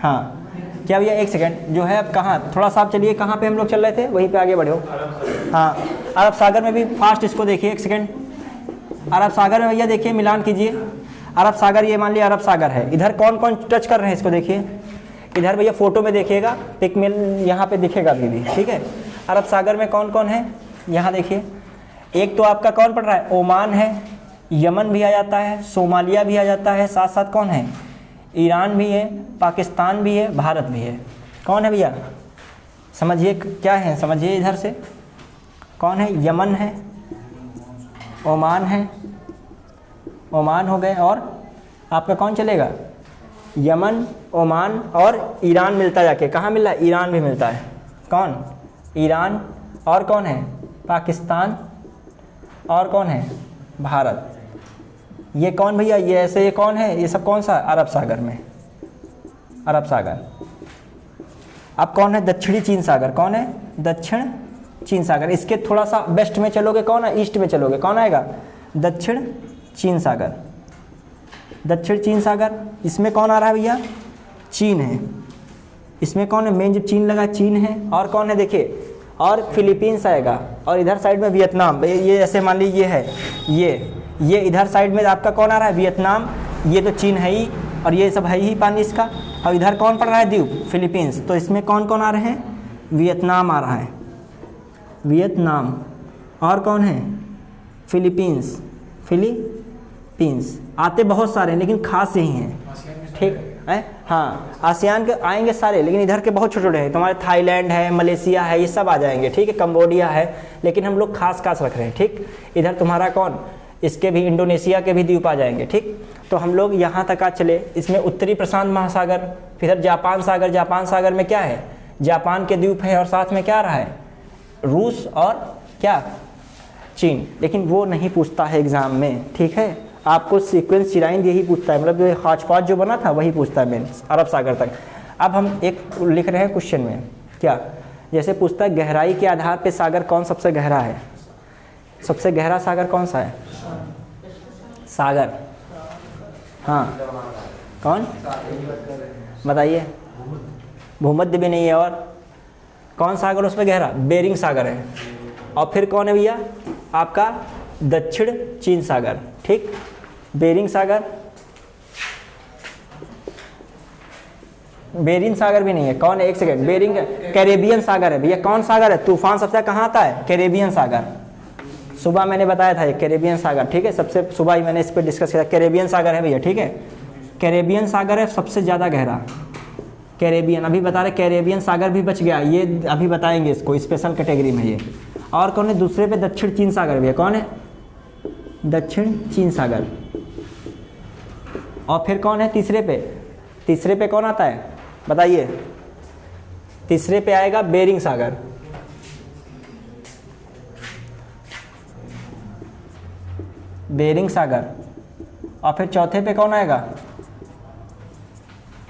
हाँ क्या भैया, एक सेकंड, जो है अब कहाँ, थोड़ा सा आप चलिए, कहाँ पे हम लोग चल रहे थे, वहीं पे आगे बढ़े हो। हाँ अरब सागर में भी फास्ट इसको देखिए, एक सेकंड। अरब सागर में भैया देखिए, मिलान कीजिए। अरब सागर, ये मान लिया अरब सागर है, इधर कौन कौन टच कर रहे हैं इसको देखिए। इधर भैया फोटो में देखिएगा, पिक में यहाँ पे दिखेगा अभी भी, ठीक है। अरब सागर में कौन कौन है, यहाँ देखिए। एक तो आपका कौन पड़ रहा है, ओमान है, यमन भी आ जाता है, सोमालिया भी आ जाता है, साथ साथ कौन है, ईरान भी है, पाकिस्तान भी है, भारत भी है। कौन है भैया, समझिए क्या है, समझिए इधर से कौन है, यमन है, ओमान है, ओमान हो गए, और आपका कौन चलेगा, यमन, ओमान और ईरान मिलता जाके, कहाँ मिल रहा है, ईरान भी मिलता है। कौन, ईरान, और कौन है, पाकिस्तान, और कौन है, भारत। ये कौन भैया, ये ऐसे, ये कौन है, ये सब कौन सा, अरब सागर में, अरब सागर। अब कौन है, दक्षिणी चीन सागर, कौन है, दक्षिण चीन सागर। इसके थोड़ा सा वेस्ट में चलोगे, कौन है, ईस्ट में चलोगे, कौन आएगा, दक्षिण चीन सागर, दक्षिण चीन सागर। इसमें कौन आ रहा है भैया, चीन है। इसमें कौन है, मेन जो चीन लगा चीन है, और कौन है देखिए, और फिलीपींस आएगा, और इधर साइड में वियतनाम। ये ऐसे मान लीजिए ये है, ये इधर साइड में आपका कौन आ रहा है, वियतनाम। ये तो चीन है ही, और ये सब है ही पानी इसका, और इधर कौन पड़ रहा है, द्वीप, फिलीपींस। तो इसमें कौन कौन आ रहे हैं, वियतनाम आ रहा है, वियतनाम, और कौन है, फिलीपींस, फिलीपींस। आते बहुत सारे हैं लेकिन खास यही हैं, ठीक है। हाँ आसियान के आएंगे सारे, लेकिन इधर के बहुत छोटे छोटे हैं, तुम्हारे थाईलैंड है, मलेशिया है, ये सब आ जाएंगे, ठीक है, कंबोडिया है, लेकिन हम लोग खास खास रख रहे हैं, ठीक। इधर तुम्हारा कौन, इसके भी इंडोनेशिया के भी द्वीप आ जाएंगे, ठीक। तो हम लोग यहाँ तक आ चले। इसमें उत्तरी प्रशांत महासागर, फिर जापान सागर। जापान सागर में क्या है, जापान के द्वीप है, और साथ में क्या आ रहा है, रूस और क्या, चीन। लेकिन वो नहीं पूछता है एग्जाम में, ठीक है। आपको सीक्वेंस चिराइंद यही पूछता है, मतलब जो हाच पाच जो बना था वही पूछता है मेन, अरब सागर तक। अब हम एक लिख रहे हैं क्वेश्चन में, क्या, जैसे पूछता है गहराई के आधार पे सागर कौन सबसे गहरा है, सबसे गहरा सागर कौन सा है, सागर, हाँ कौन बताइए, भूमध्य भी नहीं है, और कौन सागर उसमें गहरा, बेरिंग सागर है। और फिर कौन है भैया, आपका दक्षिण चीन सागर, ठीक। बेरिंग सागर, बेरिंग सागर भी नहीं है, कौन है, एक सेकेंड, बेरिंग, कैरेबियन सागर है भैया। कौन सागर है, तूफान सबसे कहाँ आता है, कैरेबियन सागर। सुबह मैंने बताया था ये कैरेबियन सागर, ठीक है, सबसे सुबह ही मैंने इस पर डिस्कस किया, कैरेबियन सागर है भैया, ठीक है। कैरेबियन सागर है सबसे ज़्यादा गहरा, कैरेबियन। अभी बता रहे कैरेबियन सागर भी बच गया, ये अभी बताएंगे इसको, स्पेशल कैटेगरी में ये। और कौन है दूसरे पे, दक्षिण चीन सागर भैया, कौन है, दक्षिण चीन सागर। और फिर कौन है तीसरे पे, तीसरे पे कौन आता है बताइए, तीसरे पे आएगा बेरिंग सागर, बेरिंग सागर। और फिर चौथे पे कौन आएगा,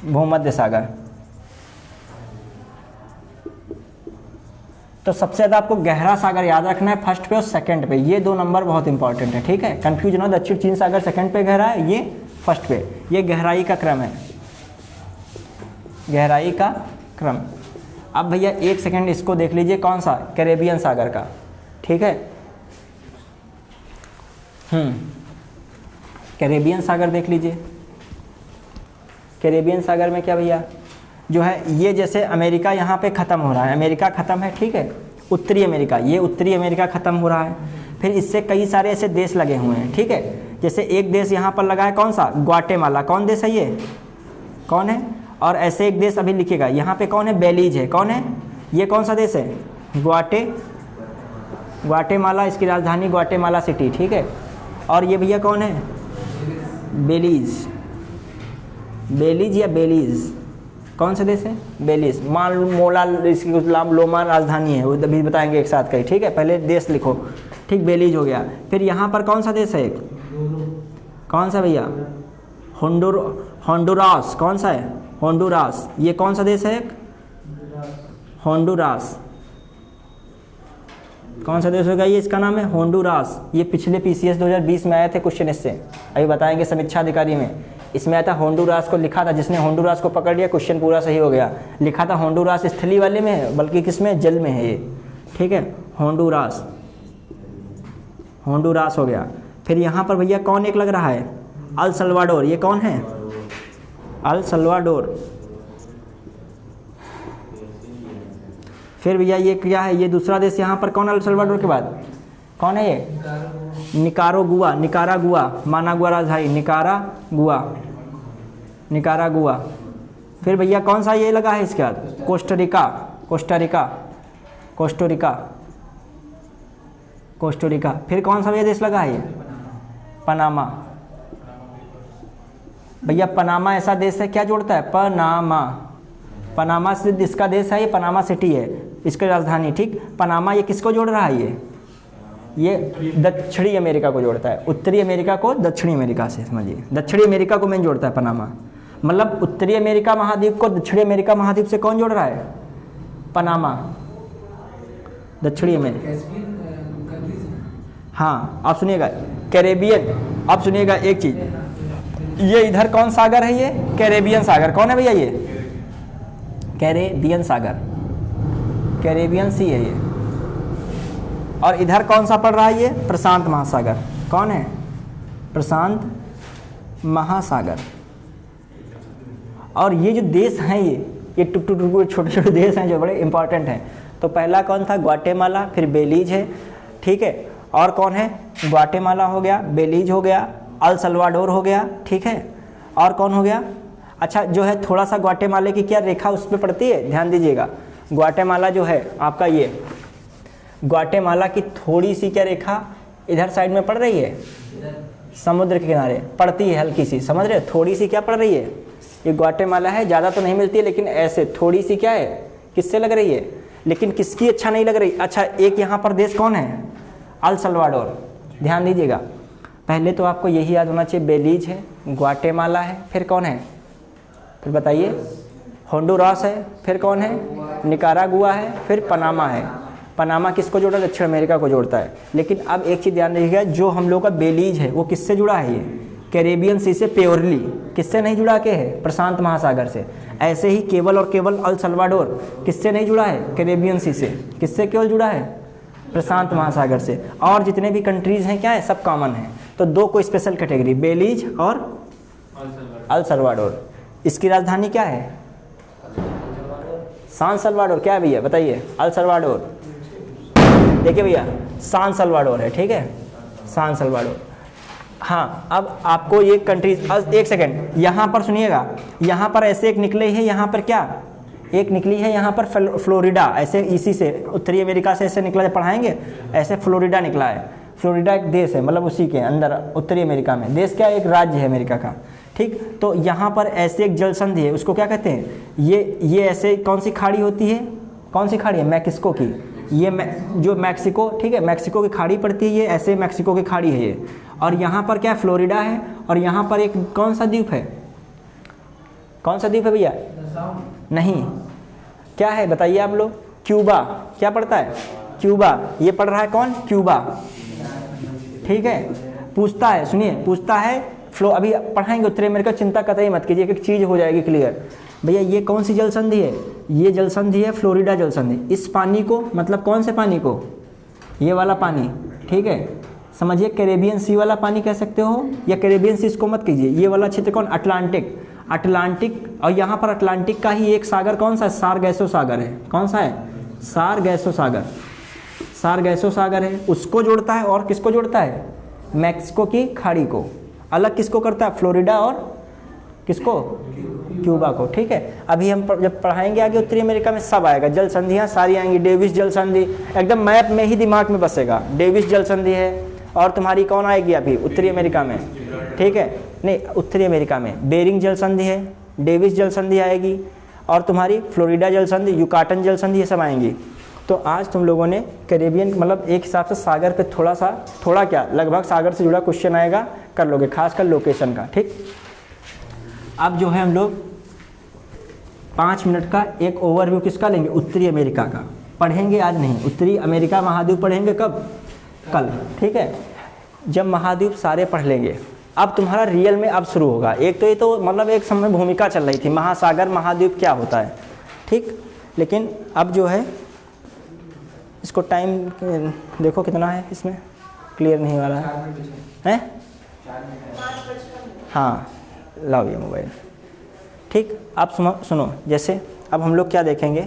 भूमध्य सागर। तो सबसे ज़्यादा आपको गहरा सागर याद रखना है फर्स्ट पे और सेकंड पे, ये दो नंबर बहुत इंपॉर्टेंट है, ठीक है। कंफ्यूजन हो, दक्षिण चीन सागर सेकंड पे गहरा है, ये फर्स्ट पे, ये गहराई का क्रम है, गहराई का क्रम। अब भैया एक सेकंड इसको देख लीजिए, कौन सा, कैरेबियन सागर का, ठीक है। कैरेबियन सागर देख लीजिए। कैरेबियन सागर में क्या भैया, जो है ये जैसे अमेरिका यहाँ पे ख़त्म हो रहा है, अमेरिका ख़त्म है, ठीक है, उत्तरी अमेरिका, ये उत्तरी अमेरिका ख़त्म हो रहा है। फिर इससे कई सारे ऐसे देश लगे हुए हैं, ठीक है। जैसे एक देश यहाँ पर लगा है, कौन सा, ग्वाटेमाला। कौन देश है ये, कौन है। और ऐसे एक देश अभी लिखिएगा, यहाँ पे कौन है, बेलीज है। कौन है, ये कौन सा देश है, ग्वाटेमाला, इसकी राजधानी ग्वाटेमाला सिटी, ठीक है। और ये भैया कौन है, बेलीज, बेलीज या बेलीज, कौन सा देश है, बेलीज। मोला इसकी लोमा राजधानी है, वो अभी बताएंगे एक साथ कहीं, ठीक है। पहले देश लिखो, ठीक, बेलीज हो गया। फिर यहाँ पर कौन सा देश है, कौन सा भैया, होंडुरास। कौन सा है, होंडुरास। ये कौन सा देश है, होंडुरास। कौन सा देश होगा ये, इसका नाम है होंडुरास। ये पिछले PCS 2020 में आए थे क्वेश्चन इससे, अभी बताएंगे समीक्षा अधिकारी में। इसमें आता होंडुरास को लिखा था, जिसने होंडुरास को पकड़ लिया क्वेश्चन पूरा सही हो गया। लिखा था होंडुरास स्थली वाले में है, बल्कि किसमें, जल में है ये, ठीक है, होंडुरास, होंडुरास हो गया। फिर यहाँ पर भैया कौन एक लग रहा है, अल सल्वाडोर, ये कौन है, अल सल्वाडोर। फिर भैया ये क्या है, ये दूसरा देश यहाँ पर कौन, अल सल्वाडोर के बाद कौन है ये, निकारागुआ, निकारागुआ, मानागुआ राजधानी, निकारागुआ, निकारागुआ। फिर भैया कौन सा ये लगा है इसके बाद, कोस्टारिका, कोस्टारिका, कोस्टारिका, कोस्टारिका। फिर कौन सा भैया देश लगा है ये, पनामा। भैया पनामा ऐसा देश है, क्या जोड़ता है, पनामा, पनामा से इसका देश है, ये पनामा सिटी है इसकी राजधानी, ठीक। पनामा ये किसको जोड़ रहा है, ये दक्षिणी अमेरिका को जोड़ता है, उत्तरी अमेरिका को दक्षिणी अमेरिका से, समझिए दक्षिणी अमेरिका को मेन जोड़ता है पनामा। मतलब उत्तरी अमेरिका महाद्वीप को दक्षिणी अमेरिका महाद्वीप से कौन जोड़ रहा है, पनामा, दक्षिणी अमेरिका। हाँ आप सुनिएगा, कैरेबियन, आप सुनिएगा एक चीज, ये इधर कौन सागर है, ये कैरेबियन सागर, कौन है भैया ये, कैरेबियन सागर, कैरेबियन सी है ये। और इधर कौन सा पड़ रहा है, ये प्रशांत महासागर, कौन है, प्रशांत महासागर। और ये जो देश हैं ये टुक टुक टुक छोटे छोटे देश हैं जो बड़े इंपॉर्टेंट हैं। तो पहला कौन था, ग्वाटेमाला, फिर बेलीज है, ठीक है, और कौन है, ग्वाटेमाला हो गया, बेलीज हो गया, अल सल्वाडोर हो गया, ठीक है, और कौन हो गया, अच्छा जो है थोड़ा सा ग्वाटेमाला की क्या रेखा उस पर पड़ती है, ध्यान दीजिएगा, ग्वाटेमाला जो है आपका ये, ग्वाटेमाला की थोड़ी सी क्या रेखा इधर साइड में पड़ रही है, समुद्र के किनारे पड़ती है हल्की सी, समझ रहे हो, थोड़ी सी क्या पड़ रही है, ये ग्वाटेमाला है, ज़्यादा तो नहीं मिलती है लेकिन ऐसे थोड़ी सी क्या है, किससे लग रही है, लेकिन किसकी अच्छा नहीं लग रही। अच्छा एक यहाँ पर देश कौन है, अल सल्वाडोर, ध्यान दीजिएगा, पहले तो आपको यही याद होना चाहिए, बेलीज है, ग्वाटेमाला है, फिर कौन है, फिर बताइए, होंडुरास है, फिर कौन है, निकारागुआ है, फिर पनामा है। पनामा किसको जोड़ता है, दक्षिण अमेरिका को जोड़ता है। लेकिन अब एक चीज़ ध्यान रखिएगा, जो हम लोग का बेलीज है वो किससे जुड़ा है, ये कैरेबियन सी से प्योरली, किससे नहीं जुड़ा के है, प्रशांत महासागर से। ऐसे ही केवल और केवल अल सल्वाडोर किससे नहीं जुड़ा है, कैरेबियन सी से, किससे केवल जुड़ा है, प्रशांत महासागर से। और जितने भी कंट्रीज़ हैं क्या है, सब कॉमन है। तो दो को स्पेशल कैटेगरी, बेलीज और अल सल्वाडोर। इसकी राजधानी क्या है, सान सल्वाडोर, क्या है भैया बताइए, अल सल्वाडोर, देखिए भैया सान सल्वाडोर है, ठीक है, सान सल्वाडोर। हाँ अब आपको ये कंट्रीज, एक सेकेंड यहाँ पर सुनिएगा, यहाँ पर ऐसे एक निकले है, यहाँ पर क्या एक निकली है, यहाँ पर फ्लोरिडा, ऐसे इसी से उत्तरी अमेरिका से ऐसे निकला, पढ़ाएंगे ऐसे, फ्लोरिडा निकला है। फ्लोरिडा एक देश है, मतलब उसी के अंदर उत्तरी अमेरिका में, देश क्या एक राज्य है अमेरिका का, ठीक। तो यहाँ पर ऐसे एक जल संधि है, उसको क्या कहते हैं, ये ऐसे कौन सी खाड़ी होती है, कौन सी खाड़ी है, मैक्सिको की, ये जो मैक्सिको, ठीक है, मैक्सिको की खाड़ी पड़ती है, ये ऐसे मैक्सिको की खाड़ी है ये। और यहाँ पर क्या फ्लोरिडा है, और यहाँ पर एक कौन सा द्वीप है, कौन सा द्वीप है भैया, नहीं, क्या है बताइए आप लोग, क्यूबा, क्या पड़ता है, क्यूबा, ये पढ़ रहा है कौन, क्यूबा, ठीक है। पूछता है, सुनिए पूछता है, फ्लो अभी पढ़ाएंगे उत्तरी अमेरिका, चिंता कतई मत कीजिए, एक चीज़ हो जाएगी क्लियर। भैया ये कौन सी जल संधि है, ये जल संधि है फ्लोरिडा जल संधि। इस पानी को, मतलब कौन से पानी को, ये वाला पानी, ठीक है, समझिए कैरेबियन सी वाला पानी कह सकते हो, या कैरेबियन सी इसको मत कीजिए, ये वाला क्षेत्र कौन, अटलांटिक, अटलांटिक। और यहाँ पर अटलांटिक का ही एक सागर कौन सा है, सारगैसो सागर है, कौन सा है, सारगैसो सागर, सारगैसो सागर है, उसको जोड़ता है। और किसको जोड़ता है, मैक्सिको की खाड़ी को। अलग किसको करता है, फ्लोरिडा और किसको, क्यूबा को, ठीक है। अभी हम जब पढ़ाएंगे आगे उत्तरी अमेरिका में सब आएगा, जल संधियाँ सारी आएंगी, डेविस जल संधि एकदम मैप में ही दिमाग में बसेगा, डेविस जल संधि है। और तुम्हारी कौन आएगी अभी उत्तरी अमेरिका में, ठीक है, नहीं उत्तरी अमेरिका में बेरिंग जल संधि है, डेविस जल संधि आएगी, और तुम्हारी फ्लोरिडा जल संधि, युकाटन जल संधि, ये सब आएंगी। तो आज तुम लोगों ने कैरेबियन, मतलब एक हिसाब से सागर पे थोड़ा क्या लगभग सागर से जुड़ा क्वेश्चन आएगा, कर लोगे, खासकर लोकेशन का, ठीक। अब जो है हम लोग 5 मिनट का एक ओवरव्यू किसका लेंगे, उत्तरी अमेरिका का पढ़ेंगे, आज नहीं, उत्तरी अमेरिका महाद्वीप पढ़ेंगे कब, कल, ठीक है। जब महाद्वीप सारे पढ़ लेंगे, अब तुम्हारा रियल में अब शुरू होगा। एक तो ये तो मतलब एक समय भूमिका चल रही थी, महासागर महाद्वीप क्या होता है, ठीक। लेकिन अब जो है इसको टाइम देखो कितना है, इसमें क्लियर नहीं हो रहा है। हाँ लाओ ये मोबाइल, ठीक। अब सुनो जैसे अब हम लोग क्या देखेंगे,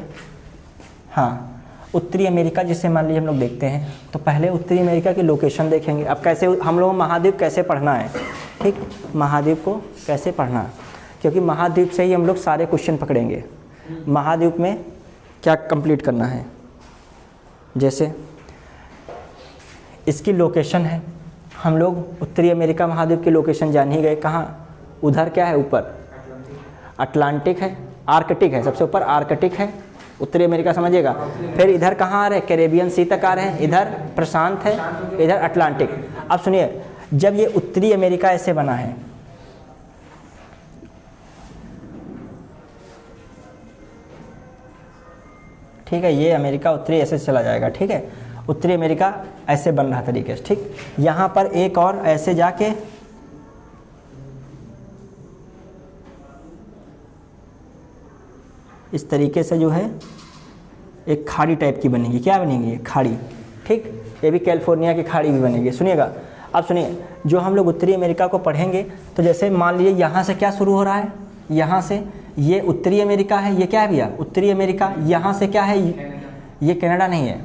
हाँ उत्तरी अमेरिका जिसे मान लीजिए हम लोग देखते हैं, तो पहले उत्तरी अमेरिका की लोकेशन देखेंगे। अब कैसे हम लोग महाद्वीप कैसे पढ़ना है, ठीक, महाद्वीप को कैसे पढ़ना, क्योंकि महाद्वीप से ही हम लोग सारे क्वेश्चन पकड़ेंगे। महाद्वीप में क्या कंप्लीट करना है, जैसे इसकी लोकेशन है, हम लोग उत्तरी अमेरिका महाद्वीप की लोकेशन जान ही गए, कहाँ, उधर क्या है, ऊपर अटलांटिक है, आर्कटिक है, सबसे ऊपर आर्कटिक है, उत्तरी अमेरिका समझिएगा। फिर इधर कहाँ आ रहे हैं, कैरेबियन सी तक आ रहे हैं, इधर प्रशांत है, इधर अटलांटिक। अब सुनिए, जब ये उत्तरी अमेरिका ऐसे बना है, ठीक है, ये अमेरिका उत्तरी ऐसे चला जाएगा, ठीक है, उत्तरी अमेरिका ऐसे बन रहा तरीके से, ठीक। यहाँ पर एक और ऐसे जाके इस तरीके से जो है एक खाड़ी टाइप की बनेगी, क्या बनेगी, ये खाड़ी, ठीक। ये भी कैलिफोर्निया की खाड़ी भी बनेगी। सुनिएगा, अब सुनिए, जो हम लोग उत्तरी अमेरिका को पढ़ेंगे, तो जैसे मान लीजिए यहाँ से क्या शुरू हो रहा है, यहाँ से ये उत्तरी अमेरिका है, ये क्या है भैया, उत्तरी अमेरिका। यहाँ से क्या है, ये कनाडा नहीं है।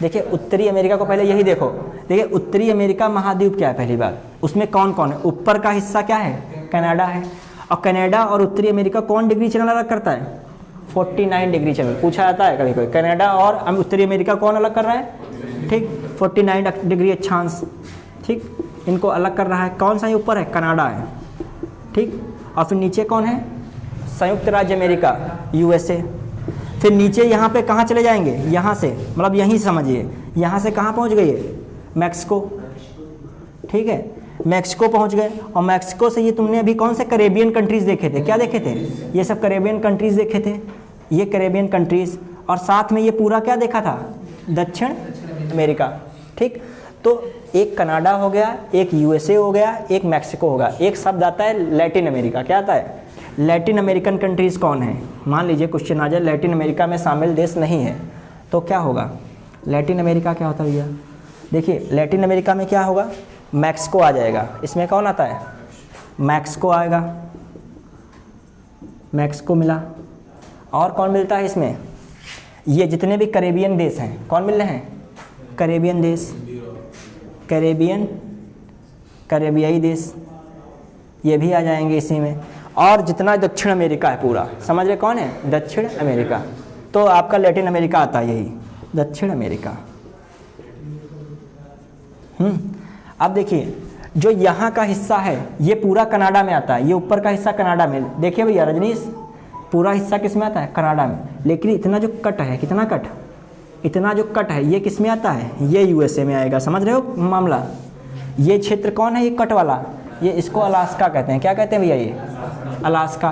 देखिए उत्तरी अमेरिका को पहले यही देखो, देखिए उत्तरी अमेरिका महाद्वीप क्या है, पहली बार उसमें कौन कौन है, ऊपर का हिस्सा क्या है, कनाडा है। और कनाडा और उत्तरी अमेरिका कौन डिग्री चैनल अलग करता है, 49 डिग्री चैनल। पूछा जाता है कभी कोई, कनाडा और उत्तरी अमेरिका कौन अलग कर रहा है, ठीक, 49 डिग्री अक्षांश, ठीक, इनको अलग कर रहा है। कौन सा ये ऊपर है, कनाडा है, ठीक। और फिर नीचे कौन है, संयुक्त राज्य अमेरिका, यूएसए। फिर नीचे यहाँ पे कहाँ चले जाएंगे, यहाँ से, मतलब यहीं से समझिए, यहाँ से कहाँ पहुँच गए, मैक्सिको, ठीक है, मैक्सिको पहुँच गए। और मैक्सिको से ये तुमने अभी कौन से करेबियन कंट्रीज़ देखे थे, क्या देखे थे, ये सब करेबियन कंट्रीज़ देखे थे, ये करेबियन कंट्रीज़। और साथ में ये पूरा क्या देखा था, दक्षिण अमेरिका, ठीक। तो एक कनाडा हो गया, एक यूएसए हो गया, एक मैक्सिको होगा। एक शब्द आता है लैटिन अमेरिका, क्या आता है, लैटिन अमेरिकन कंट्रीज़ कौन है। मान लीजिए क्वेश्चन आ जाए, लैटिन अमेरिका में शामिल देश नहीं है, तो क्या होगा, लैटिन अमेरिका क्या होता है भैया, देखिए लैटिन अमेरिका में क्या होगा, मैक्सिको आ जाएगा। इसमें कौन आता है, मैक्सिको आएगा, मैक्सिको मिला। और कौन मिलता है इसमें, ये जितने भी करेबियन देश हैं, कौन मिल रहे हैं, करेबियन देश, करेबियाई देश, ये भी आ जाएंगे इसी में। और जितना दक्षिण अमेरिका है पूरा, समझ रहे कौन है, दक्षिण अमेरिका। तो आपका लैटिन अमेरिका आता है, यही दक्षिण अमेरिका। अब देखिए, जो यहाँ का हिस्सा है ये पूरा कनाडा में आता है, ये ऊपर का हिस्सा कनाडा में। देखिए भैया रजनीश, पूरा हिस्सा किस में आता है, कनाडा में। लेकिन इतना जो कट है, कितना कट, इतना जो कट है ये किस में आता है, ये यूएसए में आएगा। समझ रहे हो मामला, ये क्षेत्र कौन है, ये कट वाला, ये इसको अलास्का कहते हैं। क्या कहते हैं भैया, ये अलास्का।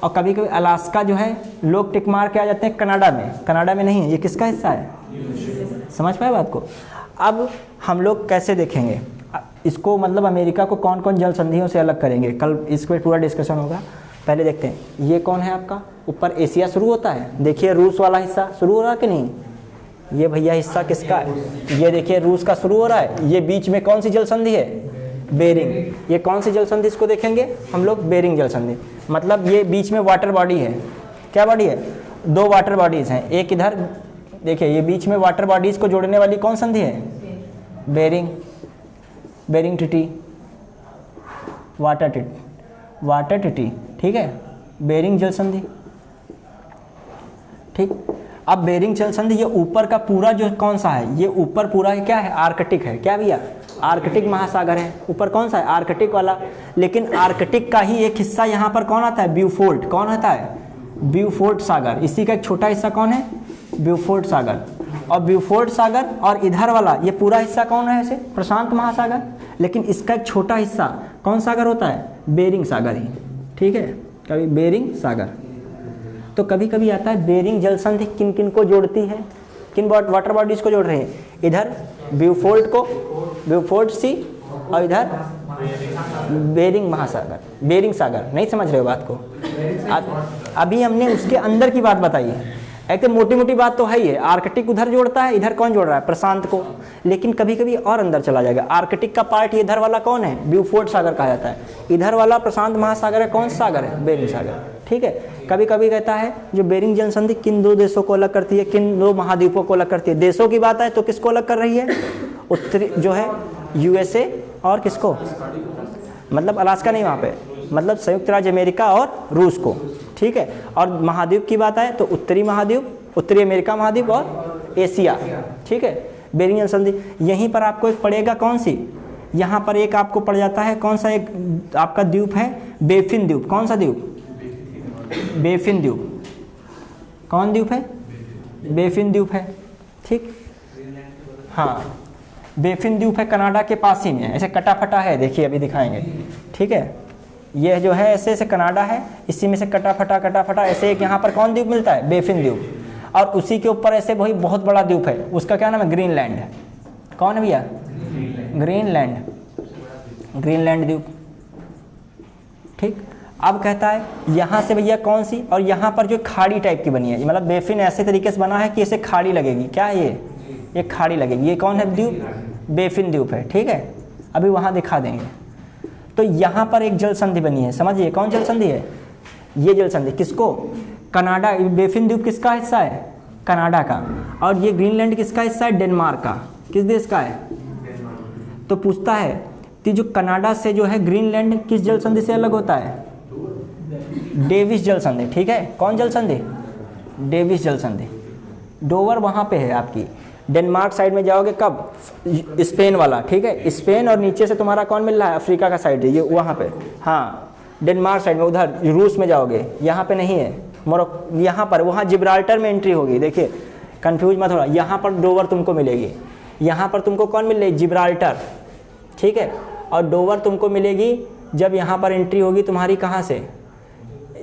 और कभी कभी अलास्का जो है लोग टिक मार के आ जाते हैं कनाडा में, कनाडा में नहीं है, ये किसका हिस्सा है, समझ पाए बात को। अब हम लोग कैसे देखेंगे इसको, मतलब अमेरिका को कौन कौन जल संधियों से अलग करेंगे, कल इस पर पूरा डिस्कशन होगा। पहले देखते हैं, ये कौन है आपका, ऊपर एशिया शुरू होता है, देखिए रूस वाला हिस्सा शुरू हो रहा है कि नहीं, ये भैया हिस्सा किसका है, ये देखिए रूस का शुरू हो रहा है। ये बीच में कौन सी जल संधि है, बेरिंग। ये कौन सी जल संधि, इसको देखेंगे हम लोग, बेरिंग जल संधि। मतलब ये बीच में वाटर बॉडी है, क्या बॉडी है, दो वाटर बॉडीज़ हैं, एक इधर देखिए, ये बीच में वाटर बॉडीज़ को जोड़ने वाली कौन संधि है, Bering, Bering treaty, water treaty, ठीक है, बेरिंग जल संधि, ठीक। अब बेरिंग जल संधि, ये ऊपर का पूरा जो कौन सा है, ये ऊपर पूरा क्या है, आर्कटिक है, क्या भैया, आर्कटिक महासागर है। ऊपर कौन सा है, आर्कटिक वाला। लेकिन आर्कटिक का ही एक हिस्सा यहाँ पर कौन आता है, ब्यूफोर्ट, कौन आता है, ब्यूफोर्ट सागर। इसी का एक छोटा हिस्सा कौन है, ब्यूफोर्ट सागर। और ब्यूफोर्ट सागर और इधर वाला ये पूरा हिस्सा कौन है, ऐसे प्रशांत महासागर। लेकिन इसका एक छोटा हिस्सा कौन सागर होता है, बेरिंग सागर ही, ठीक है, कभी बेरिंग सागर। तो कभी कभी आता है बेरिंग जल संधि किन किन को जोड़ती है, किन वाटर बॉडीज को जोड़ रहे हैं, इधर ब्यूफोर्ट को, ब्यूफोर्ट सी, और इधर बेरिंग महासागर, बेरिंग सागर, नहीं समझ रहे हो बात को? अभी हमने उसके अंदर की बात बताई है। एक तो मोटी मोटी बात तो है ही है, आर्कटिक उधर जोड़ता है, इधर कौन जोड़ रहा है? प्रशांत को। लेकिन कभी कभी और अंदर चला जाएगा। आर्कटिक का पार्ट इधर वाला कौन है? ब्यूफोर्ट सागर कहा जाता है। इधर वाला प्रशांत महासागर है, कौन सा सागर है? बेरिंग सागर। ठीक है। कभी कभी कहता है जो बेरिंग जल संधि किन दो देशों को अलग करती है, किन दो महाद्वीपों को अलग करती है। देशों की बात है तो किसको अलग कर रही है? उत्तरी जो है यूएसए और किसको, मतलब अलास्का नहीं वहाँ पे, मतलब संयुक्त राज्य अमेरिका और रूस को। ठीक है। और महाद्वीप की बात आए तो उत्तरी महाद्वीप, उत्तरी अमेरिका महाद्वीप और एशिया। ठीक है। बेरिंग जल संधि यहीं पर आपको एक पड़ेगा, कौन सी? यहाँ पर एक आपको पड़ जाता है, कौन सा एक आपका द्वीप है? बेफिन द्वीप। कौन सा द्वीप? बेफिन द्वीप। कौन द्वीप है? बेफिन द्वीप है। ठीक। हाँ, बेफिन द्वीप है, कनाडा के पास ही में है, ऐसे कटा फटा है, देखिए अभी दिखाएंगे। ठीक है। ये जो है ऐसे ऐसे कनाडा है, इसी में से कटा फटा ऐसे एक यहाँ पर कौन द्वीप मिलता है? बेफिन द्वीप। और उसी के ऊपर ऐसे वही बहुत बड़ा द्वीप है, उसका क्या नाम है? ग्रीनलैंड। कौन है भैया? ग्रीनलैंड, ग्रीनलैंड द्वीप। ठीक। अब कहता है यहाँ से भैया कौन सी, और यहाँ पर जो खाड़ी टाइप की बनी है, मतलब बेफिन ऐसे तरीके से बना है कि ऐसे खाड़ी लगेगी। क्या है ये खाड़ी लगेगी। ये कौन है द्वीप? बेफिन द्वीप है। ठीक है। अभी वहाँ दिखा देंगे। तो यहाँ पर एक जल संधि बनी है, समझिए कौन जल संधि है? ये जल संधि किसको? कनाडा। बेफिन द्वीप किसका हिस्सा है? कनाडा का। और ये ग्रीनलैंड किसका हिस्सा है? डेनमार्क का। किस देश का है? तो पूछता है कि जो कनाडा से जो है ग्रीनलैंड किस जल संधि से अलग होता है? डेविस जल संधि। ठीक है। कौन जल संधि? डेविस जल संधि। डोवर वहाँ पे है आपकी, डेनमार्क साइड में जाओगे कब? स्पेन वाला। ठीक है। स्पेन और नीचे से तुम्हारा कौन मिल रहा है? अफ्रीका का साइड है ये, वहाँ पे। हाँ, डेनमार्क साइड में, उधर रूस में जाओगे, यहाँ पे नहीं है। मोरक्को यहाँ पर, वहाँ जिब्राल्टर में एंट्री होगी। देखिए कंफ्यूज मत हो, यहाँ पर डोवर तुमको मिलेगी, यहाँ पर तुमको कौन मिल रही? जिब्राल्टर। ठीक है। और डोवर तुमको मिलेगी जब यहाँ पर एंट्री होगी तुम्हारी, कहाँ से?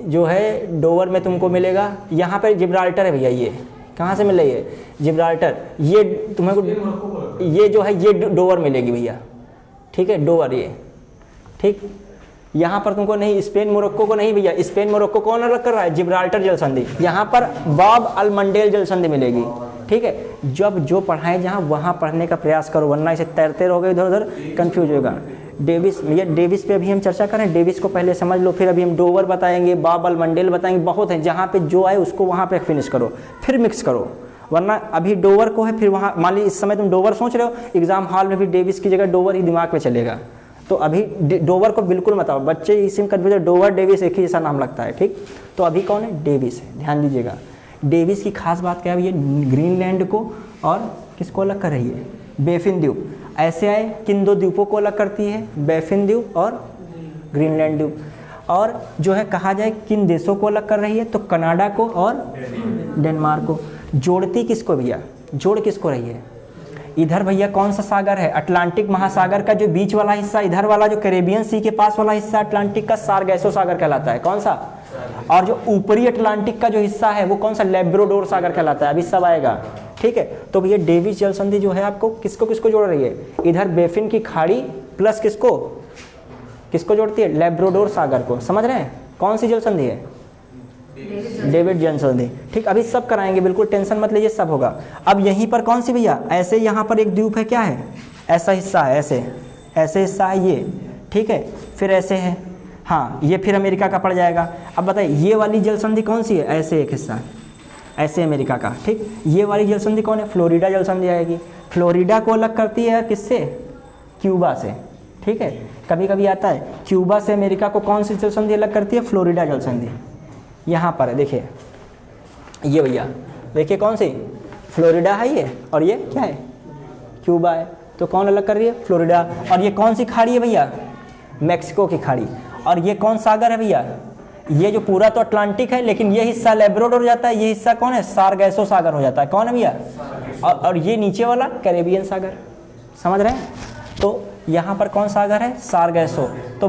जो है डोवर में तुमको मिलेगा, यहाँ पर जिब्राल्टर है भैया। ये कहाँ से मिल रही है? जिब्राल्टर। ये तुम्हें को ये जो है ये डोवर मिलेगी भैया। ठीक है। डोवर ये। ठीक। यहाँ पर तुमको नहीं, स्पेन मोरक्को को नहीं भैया। स्पेन मोरक्को कौन अलग कर रहा है? जिब्राल्टर जल संधि। यहाँ पर बाब अल मंडेल जल संधि मिलेगी। ठीक है। जब जो पढ़ाए जहाँ वहाँ पढ़ने का प्रयास करो, वरना इसे तैरते रहोगे इधर उधर, कंफ्यूज होगा। डेविस, भैया डेविस पे अभी हम चर्चा करें, डेविस को पहले समझ लो, फिर अभी हम डोवर बताएंगे, बाब अल मंडेल बताएंगे, बहुत हैं। जहाँ पे जो आए उसको वहाँ पे फिनिश करो, फिर मिक्स करो, वरना अभी डोवर को है, फिर वहाँ मान ली इस समय तुम डोवर सोच रहे हो, एग्जाम हॉल में भी डेविस की जगह डोवर ही दिमाग में चलेगा। तो अभी डोवर को बिल्कुल मत आओ, बच्चे इसी में कन्फ्यूजन, डोवर डेविस एक ही जैसा नाम लगता है। ठीक। तो अभी कौन है? डेविस है। ध्यान दीजिएगा। डेविस की खास बात क्या है भैया? ग्रीनलैंड को और किसको अलग कर रही है? बेफिन द्वीप। ऐसे आए, किन दो द्वीपों को अलग करती है? बेफिन द्वीप और ग्रीनलैंड द्वीप। और जो है कहा जाए किन देशों को अलग कर रही है? तो कनाडा को और डेनमार्क को। जोड़ती किसको भैया? जोड़ किसको रही है? इधर भैया कौन सा सागर है? अटलांटिक महासागर का जो बीच वाला हिस्सा, इधर वाला जो कैरेबियन सी के पास वाला हिस्सा अटलांटिक का, सारगैसो सागर कहलाता है। कौन सा? और जो ऊपरी अटलांटिक का जो हिस्सा है वो कौन सा? लैब्राडोर सागर कहलाता है। अभी सब आएगा। ठीक है। तो भैया डेविस जल संधि जो है आपको किसको किसको जोड़ रही है? इधर बेफिन की खाड़ी प्लस किसको किसको जोड़ती है? लैब्राडोर सागर को। समझ रहे हैं? कौन सी जल संधि है? डेविड जल संधि। ठीक। अभी सब कराएंगे, बिल्कुल टेंशन मत लीजिए, सब होगा। अब यहीं पर कौन सी भैया? ऐसे यहाँ पर एक द्वीप है, क्या है? ऐसा हिस्सा है, ऐसे ऐसे हिस्सा है ये। ठीक है। फिर ऐसे है, हाँ, ये फिर अमेरिका का पड़ जाएगा। अब बताइए ये वाली जल संधि कौन सी है? ऐसे एक हिस्सा है, ऐसे अमेरिका का। ठीक। ये वाली जल संधि कौन है? फ्लोरिडा जल संधि आएगी। फ्लोरिडा को अलग करती है किससे? क्यूबा से। ठीक है। कभी कभी आता है क्यूबा से अमेरिका को कौन सी जल संधि अलग करती है? फ्लोरिडा जल संधि। यहाँ पर है, देखिए ये भैया, देखिए कौन सी? फ्लोरिडा है ये, और ये क्या है? क्यूबा है। तो कौन अलग कर रही है? फ्लोरिडा। और ये कौन सी खाड़ी है भैया? मैक्सिको की खाड़ी। और ये कौन सागर है भैया? ये जो पूरा तो अटलांटिक है, लेकिन ये हिस्सा लैब्राडोर हो जाता है, ये हिस्सा कौन है? सारगैसो सागर हो जाता है। कौन है भैया? और ये नीचे वाला कैरेबियन सागर। समझ रहे हैं? तो यहाँ पर कौन सागर है? सारगैसो। तो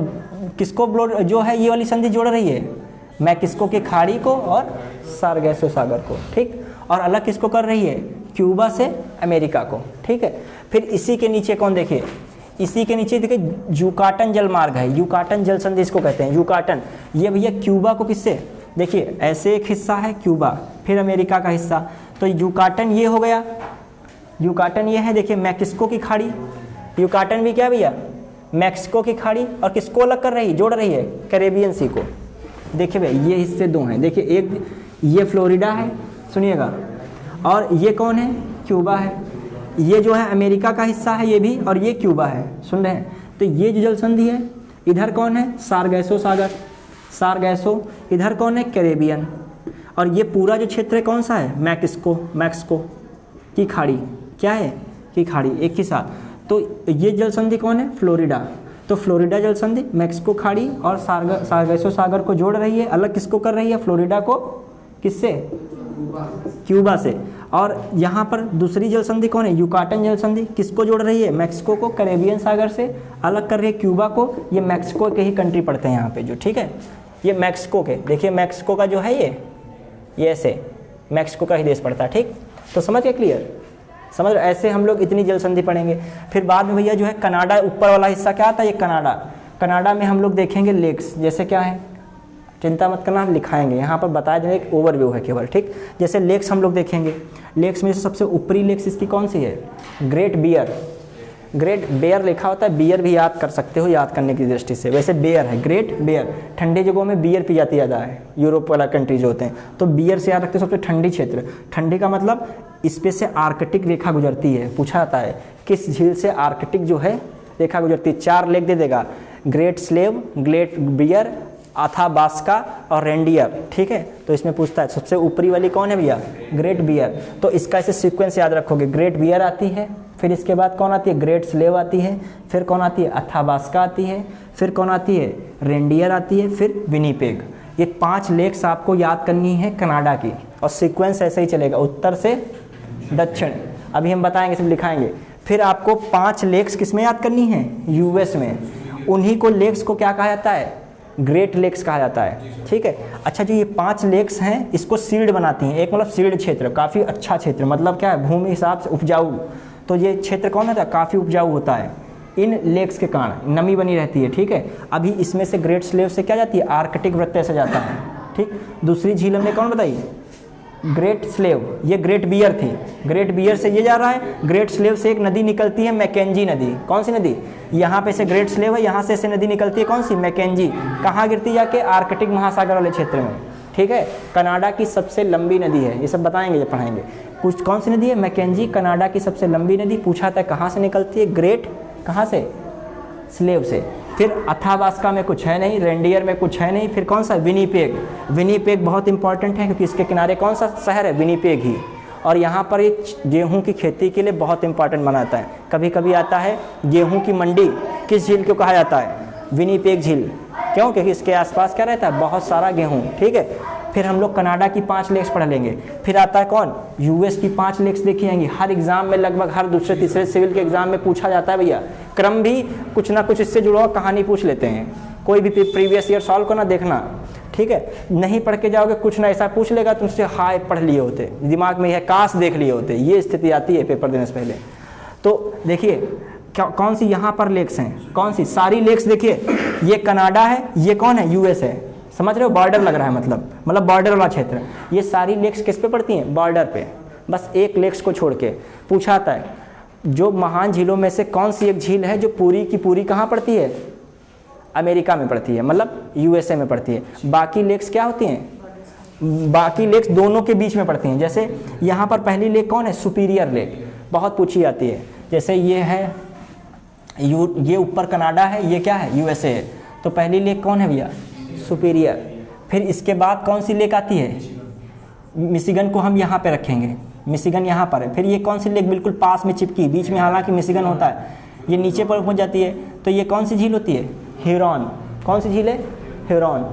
किसको जो है ये वाली संधि जोड़ रही है? मैक्सिको की खाड़ी को और सारगैसो सागर को। ठीक। और अलग किसको कर रही है? क्यूबा से अमेरिका को। ठीक है। फिर इसी के नीचे कौन? देखिए इसी के नीचे देखिए यूकाटन जल मार्ग है, यूकाटन जल संधि इसको कहते हैं, यूकाटन। ये भैया क्यूबा को किससे, देखिए ऐसे एक हिस्सा है क्यूबा, फिर अमेरिका का हिस्सा, तो यूकाटन ये हो गया, यूकाटन ये है, देखिए मैक्सिको की खाड़ी, यूकाटन भी क्या भैया, मैक्सिको की खाड़ी, और किसको अलग कर रही है, जोड़ रही है, कैरेबियन सी को। देखिए भैया ये हिस्से दो हैं, देखिए एक ये फ्लोरिडा है, सुनिएगा, और ये कौन है, क्यूबा है। ये जो है अमेरिका का हिस्सा है ये भी, और ये क्यूबा है, सुन रहे हैं। तो ये जो जल संधि है, इधर कौन है, सारगैसो सागर, सारगैसो, इधर कौन है, कैरेबियन, और ये पूरा जो क्षेत्र है कौन सा है, मैक्सिको, मैक्सिको की खाड़ी, क्या है की खाड़ी एक ही साथ। तो ये जल संधि कौन है, फ्लोरिडा, तो फ्लोरिडा जल संधि मैक्सिको खाड़ी और सारगैसो सागर को जोड़ रही है, अलग किसको कर रही है, फ्लोरिडा को किससे, क्यूबा से। और यहाँ पर दूसरी जल संधि कौन है, यूकाटन जल संधि, किसको जोड़ रही है, मैक्सिको को कैरेबियन सागर से, अलग कर रही है क्यूबा को। ये मैक्सिको के ही कंट्री पड़ते हैं यहाँ पे जो, ठीक है, ये मैक्सिको के, देखिए मैक्सिको का जो है ये ऐसे मैक्सिको का ही देश पड़ता है, ठीक। तो समझ गए, क्लियर, समझ, ऐसे हम लोग इतनी जल संधि पढ़ेंगे। फिर बाद में भैया जो है कनाडा, ऊपर वाला हिस्सा क्या आता है, ये कनाडा, कनाडा में हम लोग देखेंगे लेक्स, जैसे क्या है, चिंता मत करना, हम लिखाएंगे यहाँ पर, बताया जाए एक ओवरव्यू है केवल, ठीक। जैसे लेक्स हम लोग देखेंगे, लेक्स में से सबसे ऊपरी लेक्स इसकी कौन सी है, ग्रेट बियर, ग्रेट बेयर लिखा होता है, बियर भी याद कर सकते हो याद करने की दृष्टि से, वैसे बेयर है, ग्रेट बेयर। ठंडी जगहों में बियर पी जाती ज़्यादा है, यूरोप वाला कंट्री जो होते हैं, तो बियर से याद रखते हैं सबसे ठंडी क्षेत्र। ठंडी का मतलब इस पे से आर्कटिक रेखा गुजरती है, पूछा जाता है किस झील से आर्कटिक जो है रेखा गुजरती है। 4 लेख दे देगा, Great Slave, Great Bear, Athabasca और रेंडियर, ठीक है। तो इसमें पूछता है सबसे ऊपरी वाली कौन है भैया, ग्रेट बियर। तो इसका ऐसे सीक्वेंस याद रखोगे, ग्रेट बियर आती है, फिर इसके बाद कौन आती है, ग्रेट स्लेव आती है, फिर कौन आती है, अथाबास्का आती है, फिर कौन आती है, रेंडियर आती है, फिर विनीपेग। ये 5 लेक्स आपको याद करनी है कनाडा की, और सीक्वेंस ऐसे ही चलेगा उत्तर से दक्षिण, अभी हम बताएंगे, सब लिखाएंगे। फिर आपको 5 लेक्स किस में याद करनी है, यूएस में, उन्हीं को लेक्स को क्या कहा जाता है, ग्रेट लेक्स कहा जाता है, ठीक है। अच्छा, जो ये 5 लेक्स हैं इसको सील्ड बनाती हैं, एक मतलब सील्ड क्षेत्र, काफ़ी अच्छा क्षेत्र, मतलब क्या है, भूमि हिसाब से उपजाऊ, तो ये क्षेत्र कौन होता है, काफ़ी उपजाऊ होता है, इन लेक्स के कारण नमी बनी रहती है, ठीक है। अभी इसमें से ग्रेट स्लेव से क्या जाती है, आर्कटिक वृत्त से जाता है, ठीक। दूसरी झील हमने कौन बताई, ग्रेट स्लेव, ये ग्रेट बियर थी, ग्रेट बियर से ये जा रहा है, ग्रेट स्लेव से एक नदी निकलती है, मैकेंजी नदी, कौन सी नदी, यहाँ पे से ग्रेट स्लेव है, यहाँ से ऐसे नदी निकलती है, कौन सी, मैकेंजी, कहाँ गिरती है जाके, आर्कटिक महासागर वाले क्षेत्र में, ठीक है। कनाडा की सबसे लंबी नदी है, ये सब बताएंगे जब पढ़ाएंगे, कुछ कौन सी नदी है, मैकेंजी, कनाडा की सबसे लंबी नदी। पूछा था कहाँ से निकलती है, ग्रेट, कहाँ से, स्लेव से। फिर अथाबास्का में कुछ है नहीं, रेंडियर में कुछ है नहीं, फिर कौन सा, विनीपेग, विनीपेग बहुत इंपॉर्टेंट है क्योंकि इसके किनारे कौन सा शहर है, विनीपेग ही, और यहाँ पर ये गेहूँ की खेती के लिए बहुत इंपॉर्टेंट बनाता है। कभी कभी आता है गेहूँ की मंडी किस झील को कहा जाता है, विनीपेग झील, क्यों, क्योंकि इसके आसपास क्या रहता है, बहुत सारा गेहूँ, ठीक है। फिर हम लोग कनाडा की 5 लेक्स पढ़ लेंगे। फिर आता है कौन, यूएस की 5 लेक्स देखी जाएंगी, हर एग्जाम में, लगभग हर दूसरे तीसरे सिविल के एग्जाम में पूछा जाता है भैया, क्रम भी कुछ ना कुछ इससे जुड़ा हुआ कहानी पूछ लेते हैं, कोई भी प्रीवियस ईयर सॉल्व करना देखना, ठीक है। नहीं पढ़ के जाओगे कुछ ना ऐसा पूछ लेगा तुमसे, हाय पढ़ लिए होते, दिमाग में यह काश देख लिए होते, ये स्थिति आती है पेपर देने से पहले। तो देखिए कौन सी यहाँ पर लेक्स हैं, कौन सी, सारी लेक्स देखिए, ये कनाडा है, ये कौन है, यूएस है, समझ रहे हो, बॉर्डर लग रहा है, मतलब बॉर्डर वाला क्षेत्र। ये सारी लेक्स किस पे पड़ती हैं, बॉर्डर पे, बस एक लेक्स को छोड़ के। पूछा आता है जो महान झीलों में से कौन सी एक झील है जो पूरी की पूरी कहाँ पड़ती है, अमेरिका में पड़ती है, मतलब यूएसए में पड़ती है। बाकी लेक्स क्या होती हैं, बाकी लेक्स दोनों के बीच में पड़ती हैं। जैसे यहाँ पर पहली लेक कौन है, सुपीरियर लेक, बहुत पूछी जाती है। जैसे ये है ये ऊपर कनाडा है, ये क्या है, यूएसए है, तो पहली लेक कौन है भैया, सुपीरियर। फिर इसके बाद कौन सी लेक आती है, मिशिगन को हम यहाँ पे रखेंगे, मिशिगन यहाँ पर है। फिर ये कौन सी लेक बिल्कुल पास में चिपकी, बीच में हालांकि मिशिगन होता है, ये नीचे पर पहुँच जाती है, तो ये कौन सी झील होती है, ह्यूरॉन, कौन सी झील है, ह्यूरॉन,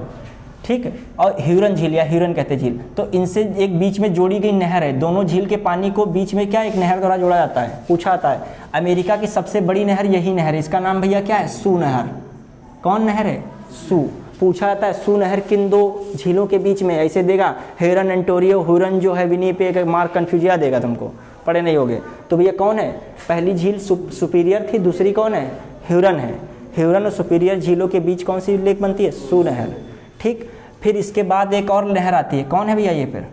ठीक है। और ह्यूरन झील या ह्यूरन कहते झील, तो इनसे एक बीच में जोड़ी गई नहर है, दोनों झील के पानी को बीच में क्या एक नहर द्वारा जोड़ा जाता है। पूछा आता है अमेरिका की सबसे बड़ी नहर यही नहर है, इसका नाम भैया क्या है, सू नहर। कौन नहर है, सू। पूछा जाता है सू नहर किन 2 झीलों के बीच में, ऐसे देगा ह्यूरन एंटोरियो, ह्यूरन जो है विनीपेग, मार्क कन्फ्यूजिया देगा तुमको, पढ़े नहीं होगे। तो भैया कौन है, पहली झील सुपीरियर थी, दूसरी कौन है, ह्यूरन है। ह्यूरन और सुपीरियर झीलों के बीच कौन सी लेक बनती है? सू नहर। ठीक, फिर इसके बाद एक और नहर आती है, कौन है भैया ये? फिर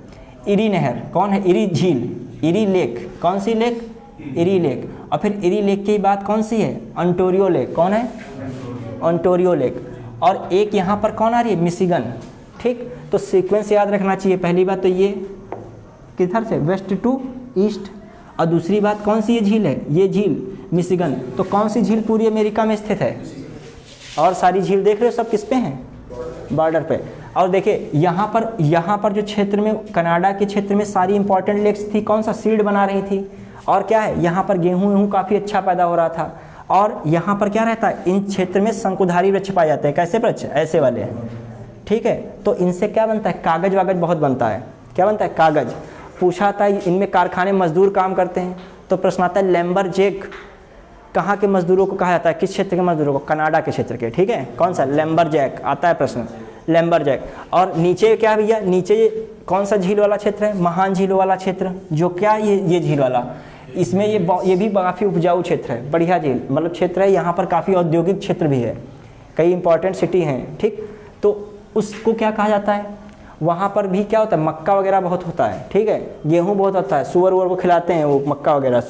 इरी नहर। कौन है? इरी झील, इरी लेक। कौन सी लेक? इरी लेक। और फिर इरी लेक की बात कौन सी है? Ontario lake. कौन है? Ontario lake. और एक यहाँ पर कौन आ रही है? मिशिगन। ठीक, तो सीक्वेंस याद रखना चाहिए। पहली बात तो ये किधर से? West to east. और दूसरी बात कौन सी ये झील है? ये झील मिशिगन। तो कौन सी झील पूरी अमेरिका में स्थित है? और सारी झील देख रहे हो सब किस पे हैं? बॉर्डर पे। और देखिए यहाँ पर जो क्षेत्र में, कनाडा के क्षेत्र में सारी इंपॉर्टेंट लेक्स थी, कौन सा? सीड बना रही थी। और क्या है, यहाँ पर गेहूँ काफ़ी अच्छा पैदा हो रहा था। और यहाँ पर क्या रहता है? इन क्षेत्र में शंकुधारी वृक्ष पाए जाते हैं। कैसे वृक्ष? ऐसे वाले। ठीक है, तो इनसे क्या बनता है? कागज़ वागज बहुत बनता है। क्या बनता है? कागज़। पूछा आता है इनमें कारखाने मजदूर काम करते हैं, तो प्रश्न आता है लैम्बरजैक कहाँ के मजदूरों को कहा जाता है? किस क्षेत्र के मजदूरों को? कनाडा के क्षेत्र के। ठीक है, कौन सा? लैम्बरजैक आता है प्रश्न, लैम्बरजैक। और नीचे क्या भैया? नीचे कौन सा झील वाला क्षेत्र है? महान झीलों वाला क्षेत्र। जो क्या ये झील वाला, इसमें ये भी काफ़ी उपजाऊ क्षेत्र है, बढ़िया झील मतलब क्षेत्र है। यहाँ पर काफ़ी औद्योगिक क्षेत्र भी है, कई इंपॉर्टेंट सिटी हैं। ठीक, तो उसको क्या कहा जाता है? वहाँ पर भी क्या होता है? मक्का वगैरह बहुत होता है। ठीक है, गेहूँ बहुत होता है, सुअर वुअर को खिलाते हैं वो मक्का वगैरह।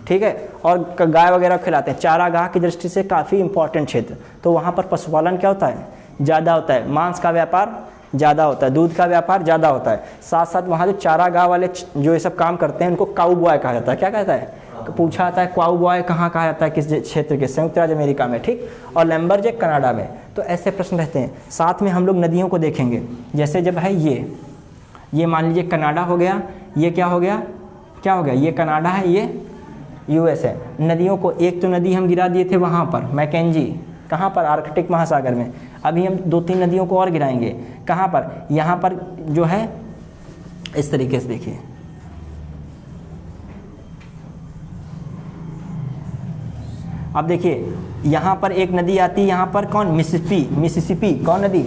ठीक है, और गाय वगैरह खिलाते हैं। चारागाह की दृष्टि से काफ़ी इंपॉर्टेंट क्षेत्र। तो वहाँ पर पशुपालन क्या होता है? ज़्यादा होता है। मांस का व्यापार ज़्यादा होता है, दूध का व्यापार ज़्यादा होता है। साथ साथ वहाँ जो चारागाह वाले जो ये सब काम करते हैं उनको काऊ बॉय कहा जाता है। क्या कहता है? पूछा आता है काऊ बॉय कहाँ कहा जाता है, किस क्षेत्र के? संयुक्त राज्य अमेरिका में। ठीक, और लैम्बरजैक कनाडा में। तो ऐसे प्रश्न रहते हैं। साथ में हम लोग नदियों को देखेंगे। जैसे जब है ये मान लीजिए कनाडा हो गया, ये क्या हो गया? क्या हो गया? ये कनाडा है, ये यूएस है। नदियों को, एक तो नदी हम गिरा दिए थे वहाँ पर मैकेंजी, कहाँ पर? आर्कटिक महासागर में। अभी हम 2-3 नदियों को और गिराएंगे। कहाँ पर? यहाँ पर जो है इस तरीके से देखिए, अब देखिए यहाँ पर एक नदी आती है, यहाँ पर कौन? मिसिसिपी। कौन नदी?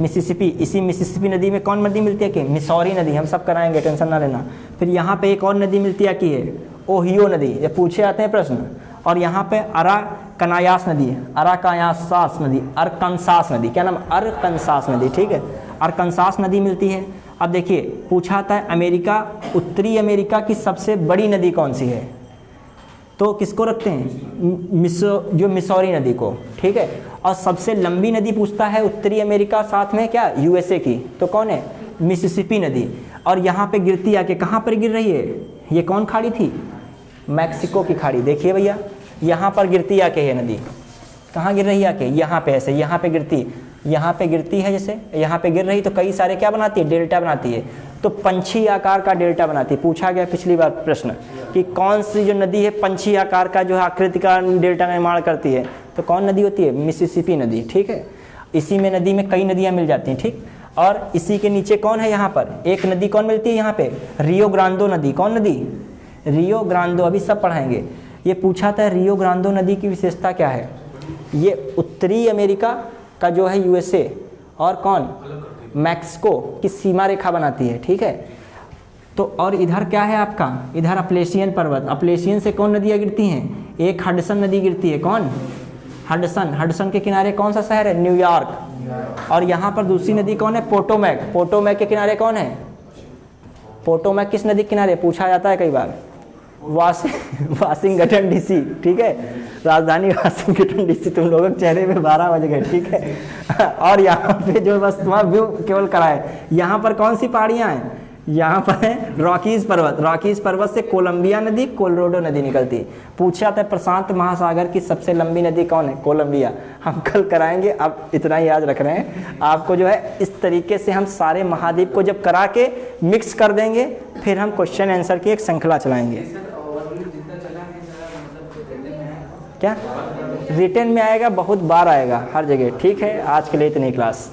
मिसिसिपी। इसी मिसिसिपी नदी में कौन नदी मिलती है? कि मिसौरी नदी। हम सब कराएंगे, टेंशन ना लेना। फिर यहाँ पे एक और नदी मिलती है कि है ओहियो नदी, ये पूछे आते हैं प्रश्न। और यहाँ पे अराकनायास नदी, अराकायासास नदी, अरकनसास नदी। क्या नाम? अरकनसास नदी। ठीक है, अरकनसास नदी मिलती है। अब देखिए पूछा आता है अमेरिका, उत्तरी अमेरिका की सबसे बड़ी नदी कौन सी है? तो किसको रखते हैं? जो मिसौरी नदी को। ठीक है, और सबसे लंबी नदी पूछता है उत्तरी अमेरिका, साथ में क्या? यूएसए की। तो कौन है? मिसिसिपी नदी। और यहाँ पे गिरती आके कहाँ पर गिर रही है? ये कौन खाड़ी थी? मैक्सिको की खाड़ी। देखिए भैया यहाँ पर गिरती आके है नदी। कहाँ गिर रही है आके? यहाँ पे। ऐसे यहाँ पे गिरती है, जैसे यहाँ पे गिर रही तो कई सारे क्या बनाती है? डेल्टा बनाती है। तो पंछी आकार का डेल्टा बनाती है। पूछा गया पिछली बार प्रश्न कि कौन सी जो नदी है पंछी आकार का जो आकृति का डेल्टा निर्माण करती है, तो कौन नदी होती है? मिसिसिपी नदी। ठीक है, इसी में नदी में कई नदियाँ मिल जाती हैं। ठीक, और इसी के नीचे कौन है? यहाँ पर एक नदी कौन मिलती है? यहाँ पे रियो ग्रांडो नदी। कौन नदी? रियो ग्रांडो। अभी सब पढ़ाएंगे। ये पूछा था रियो ग्रांडो नदी की विशेषता क्या है? ये उत्तरी अमेरिका का जो है यूएसए और कौन? मैक्सिको की सीमा रेखा बनाती है। ठीक है, तो और इधर क्या है आपका? इधर अपलेशियन पर्वत। अपलेशियन से कौन नदियाँ गिरती हैं? एक हडसन नदी गिरती है। कौन? हडसन। हडसन के किनारे कौन सा शहर है? न्यूयॉर्क। और यहाँ पर दूसरी नदी कौन है? पोटोमैक। पोटोमैक के किनारे कौन है? पोटोमैक किस नदी के किनारे? पूछा जाता है कई बार। Washington DC. ठीक है, राजधानी वाशिंगटन डीसी। तुम लोगों के चेहरे में 12 बज गए। ठीक है, और यहाँ पे जो बस तुम्हारा व्यू केवल कराए, यहाँ पर कौन सी पहाड़ियाँ हैं? यहाँ पर है रॉकीज पर्वत। रॉकीज पर्वत से कोलंबिया नदी, कोलोराडो नदी निकलती है। पूछा था प्रशांत महासागर की सबसे लंबी नदी कौन है? कोलंबिया। हम कल कराएंगे, अब इतना ही याद रख रहे हैं आपको। जो है इस तरीके से हम सारे महाद्वीप को जब करा के मिक्स कर देंगे, फिर हम क्वेश्चन आंसर की एक श्रृंखला चलाएंगे। क्या रिटर्न में आएगा? बहुत बार आएगा हर जगह। ठीक है, आज के लिए इतनी क्लास।